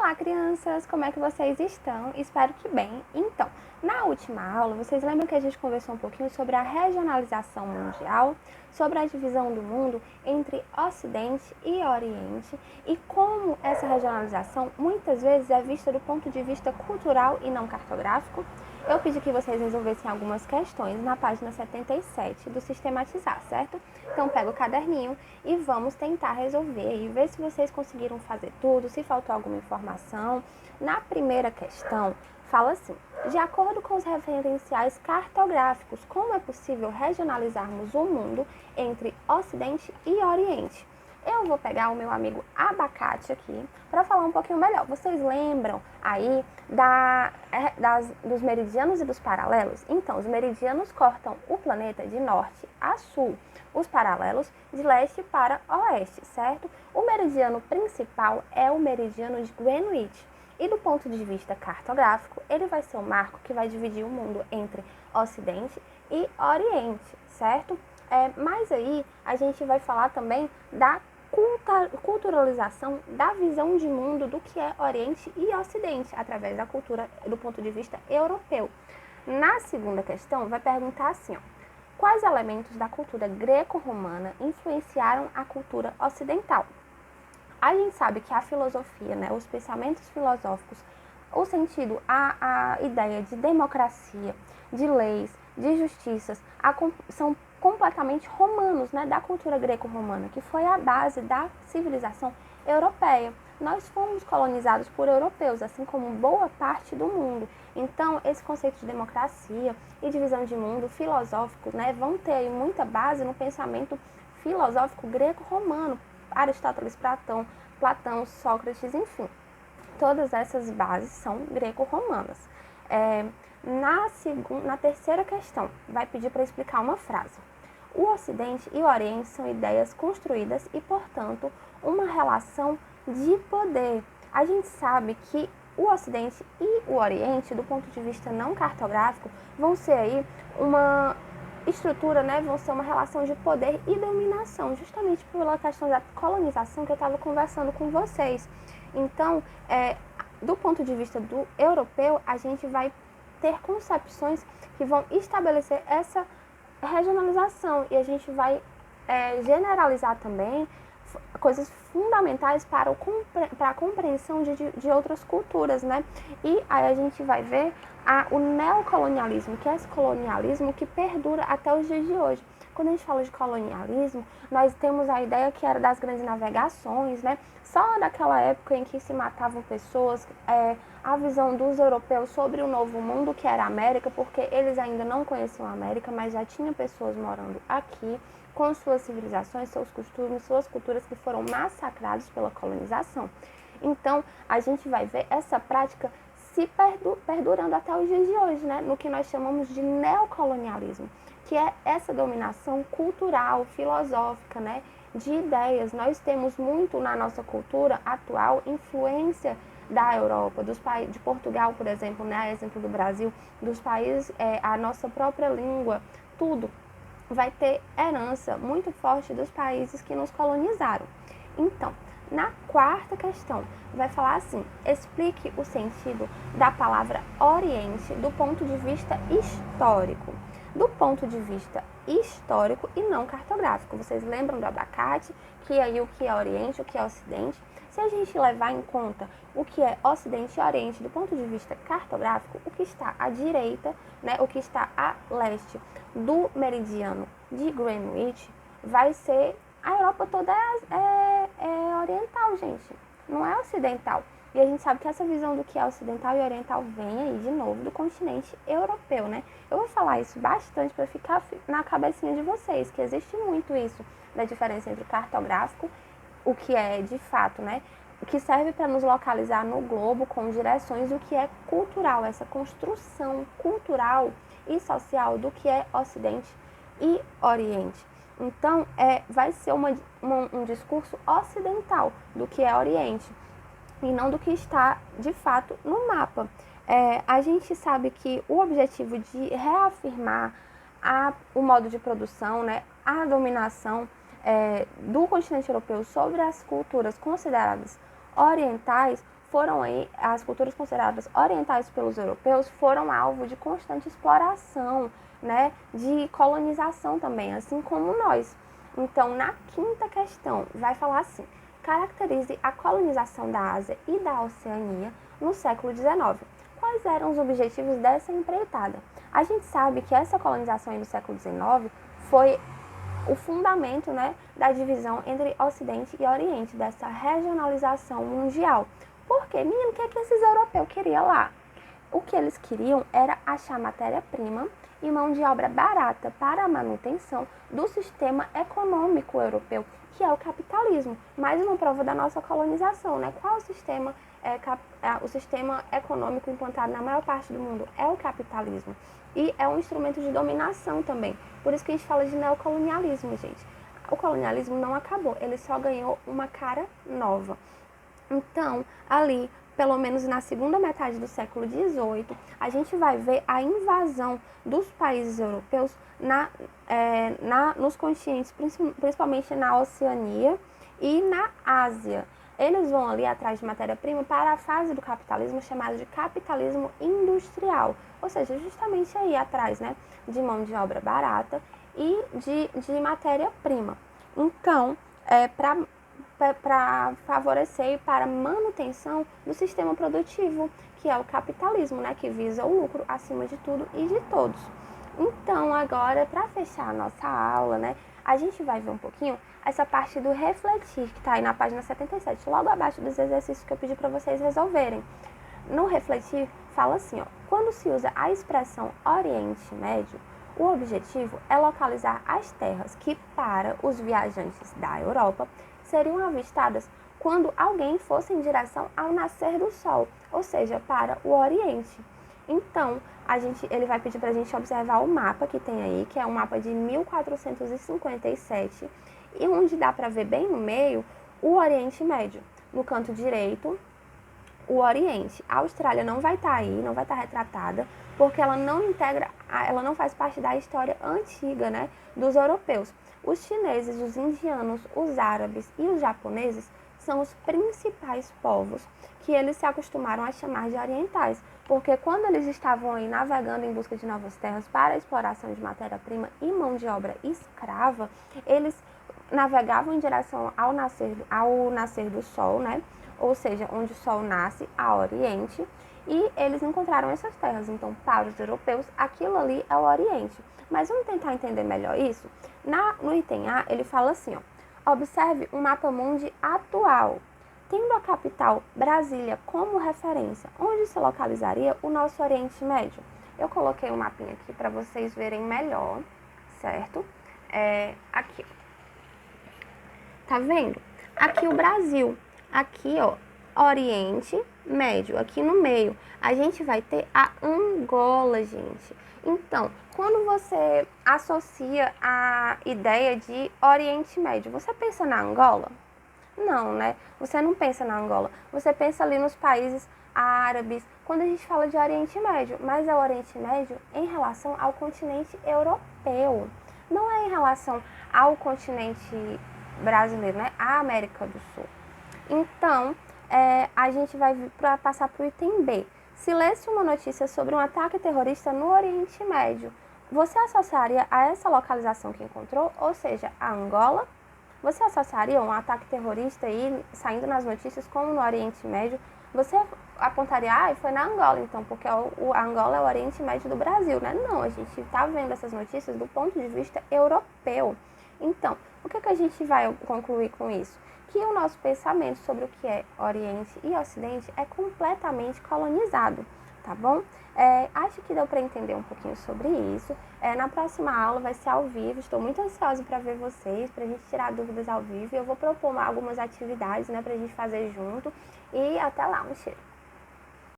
Olá, crianças! Como é que vocês estão? Espero que bem. Então, na última aula, vocês lembram que a gente conversou um pouquinho sobre a regionalização mundial, sobre a divisão do mundo entre Ocidente e Oriente e como essa regionalização muitas vezes é vista do ponto de vista cultural e não cartográfico? Eu pedi que vocês resolvessem algumas questões na página 77 do Sistematizar, certo? Então pega o caderninho e vamos tentar resolver e ver se vocês conseguiram fazer tudo, se faltou alguma informação. Na primeira questão, fala assim: de acordo com os referenciais cartográficos, como é possível regionalizarmos o mundo entre Ocidente e Oriente? Eu vou pegar o meu amigo Abacate aqui para falar um pouquinho melhor. Vocês lembram aí dos meridianos e dos paralelos? Então, os meridianos cortam o planeta de norte a sul, os paralelos de leste para oeste, certo? O meridiano principal é o meridiano de Greenwich. E do ponto de vista cartográfico, ele vai ser o marco que vai dividir o mundo entre Ocidente e Oriente, certo? Mas aí a gente vai falar também da culturalização da visão de mundo do que é Oriente e Ocidente, através da cultura do ponto de vista europeu. Na segunda questão, vai perguntar assim, ó: quais elementos da cultura greco-romana influenciaram a cultura ocidental? A gente sabe que a filosofia, né, os pensamentos filosóficos, o sentido, a ideia de democracia, de leis, de justiças, são completamente romanos, né, da cultura greco-romana, que foi a base da civilização europeia. Nós fomos colonizados por europeus, assim como boa parte do mundo. Então, esse conceito de democracia e de visão de mundo filosófico, né, vão ter muita base no pensamento filosófico greco-romano, Aristóteles, Platão, Sócrates, enfim. Todas essas bases são greco-romanas. Na terceira questão, vai pedir para explicar uma frase. O Ocidente e o Oriente são ideias construídas e, portanto, uma relação de poder. A gente sabe que o Ocidente e o Oriente, do ponto de vista não cartográfico, vão ser aí uma estrutura, né, vão ser uma relação de poder e dominação, justamente pela questão da colonização que eu estava conversando com vocês. Então, do ponto de vista do europeu, a gente vai ter concepções que vão estabelecer essa regionalização e a gente vai generalizar também coisas fundamentais para a compreensão de outras culturas, né? E aí a gente vai ver o neocolonialismo, que é esse colonialismo que perdura até os dias de hoje. Quando a gente fala de colonialismo, nós temos a ideia que era das grandes navegações, né? Só daquela época em que se matavam pessoas, a visão dos europeus sobre o novo mundo, que era a América, porque eles ainda não conheciam a América, mas já tinha pessoas morando aqui, com suas civilizações, seus costumes, suas culturas que foram massacrados pela colonização. Então, a gente vai ver essa prática se perdurando até os dias de hoje, né? No que nós chamamos de neocolonialismo, que é essa dominação cultural, filosófica, né? De ideias. Nós temos muito na nossa cultura atual influência da Europa, de Portugal, por exemplo, né? Exemplo do Brasil, dos países, a nossa própria língua, tudo vai ter herança muito forte dos países que nos colonizaram. Então, na quarta questão, vai falar assim: explique o sentido da palavra Oriente do ponto de vista histórico. Do ponto de vista histórico e não cartográfico. Vocês lembram do abacate? Que aí o que é Oriente, o que é Ocidente? Se a gente levar em conta o que é Ocidente e Oriente do ponto de vista cartográfico, o que está à direita, né, o que está a leste do meridiano de Greenwich, vai ser a Europa toda é oriental, gente, não é ocidental. E a gente sabe que essa visão do que é ocidental e oriental vem aí de novo do continente europeu, né? Eu vou falar isso bastante para ficar na cabecinha de vocês, que existe muito isso da diferença entre o cartográfico, o que é de fato, né? O que serve para nos localizar no globo com direções, o que é cultural, essa construção cultural e social do que é Ocidente e Oriente. Então, vai ser um discurso ocidental do que é Oriente e não do que está, de fato, no mapa. A gente sabe que o objetivo de reafirmar o modo de produção, né, a dominação do continente europeu sobre as culturas consideradas orientais foram aí, as culturas consideradas orientais pelos europeus foram alvo de constante exploração, né, de colonização também, assim como nós. Então, na quinta questão, vai falar assim: caracterize a colonização da Ásia e da Oceania no século XIX. Quais eram os objetivos dessa empreitada? A gente sabe que essa colonização aí no século XIX foi o fundamento, né, da divisão entre Ocidente e Oriente, dessa regionalização mundial. Por quê? Menino, o que é que esses europeus queriam lá? O que eles queriam era achar matéria-prima e mão de obra barata para a manutenção do sistema econômico europeu, que é o capitalismo. Mais uma prova da nossa colonização, né? Qual o sistema econômico implantado na maior parte do mundo? É o capitalismo. E é um instrumento de dominação também. Por isso que a gente fala de neocolonialismo, gente. O colonialismo não acabou, ele só ganhou uma cara nova. Então, ali, pelo menos na segunda metade do século XVIII, a gente vai ver a invasão dos países europeus nos continentes, principalmente na Oceania e na Ásia. Eles vão ali atrás de matéria-prima para a fase do capitalismo chamada de capitalismo industrial, ou seja, justamente aí atrás, né, de mão de obra barata e de matéria-prima. Então, para favorecer e para manutenção do sistema produtivo, que é o capitalismo, né, que visa o lucro acima de tudo e de todos. Então, agora, para fechar a nossa aula, né, a gente vai ver um pouquinho essa parte do refletir, que está aí na página 77, logo abaixo dos exercícios que eu pedi para vocês resolverem. No refletir, fala assim, ó: quando se usa a expressão Oriente Médio, o objetivo é localizar as terras que, para os viajantes da Europa, seriam avistadas quando alguém fosse em direção ao nascer do sol, ou seja, para o Oriente. Então, ele vai pedir para a gente observar o mapa que tem aí, que é um mapa de 1457, e onde dá para ver bem no meio o Oriente Médio. No canto direito, o Oriente. A Austrália não vai estar aí, não vai estar retratada, porque ela não faz parte da história antiga, né, dos europeus. Os chineses, os indianos, os árabes e os japoneses são os principais povos que eles se acostumaram a chamar de orientais, porque quando eles estavam aí navegando em busca de novas terras para a exploração de matéria-prima e mão de obra escrava, eles navegavam em direção ao nascer do sol, né? Ou seja, onde o sol nasce, a Oriente, e eles encontraram essas terras. Então, para os europeus, aquilo ali é o Oriente. Mas vamos tentar entender melhor isso? No item A, ele fala assim, ó: observe o mapa mundi atual, tendo a capital Brasília como referência, onde se localizaria o nosso Oriente Médio. Eu coloquei um mapinha aqui para vocês verem melhor, certo? Aqui, tá vendo? Aqui o Brasil, aqui, ó, Oriente Médio, aqui no meio, a gente vai ter a Angola, gente. Então, quando você associa a ideia de Oriente Médio, você pensa na Angola? Não, né? Você não pensa na Angola. Você pensa ali nos países árabes, quando a gente fala de Oriente Médio, mas é o Oriente Médio em relação ao continente europeu. Não é em relação ao continente brasileiro, né? A América do Sul. Então, a gente vai passar para o item B. Se lesse uma notícia sobre um ataque terrorista no Oriente Médio, você associaria a essa localização que encontrou, ou seja, a Angola? Você associaria um ataque terrorista aí, saindo nas notícias como no Oriente Médio? Você apontaria, foi na Angola, então, porque a Angola é o Oriente Médio do Brasil, né? Não, a gente está vendo essas notícias do ponto de vista europeu. Então, o que a gente vai concluir com isso? Que o nosso pensamento sobre o que é Oriente e Ocidente é completamente colonizado, tá bom? Acho que deu para entender um pouquinho sobre isso. Na próxima aula vai ser ao vivo, estou muito ansiosa para ver vocês, para a gente tirar dúvidas ao vivo. Eu vou propor algumas atividades, né, para a gente fazer junto. E até lá, um cheiro!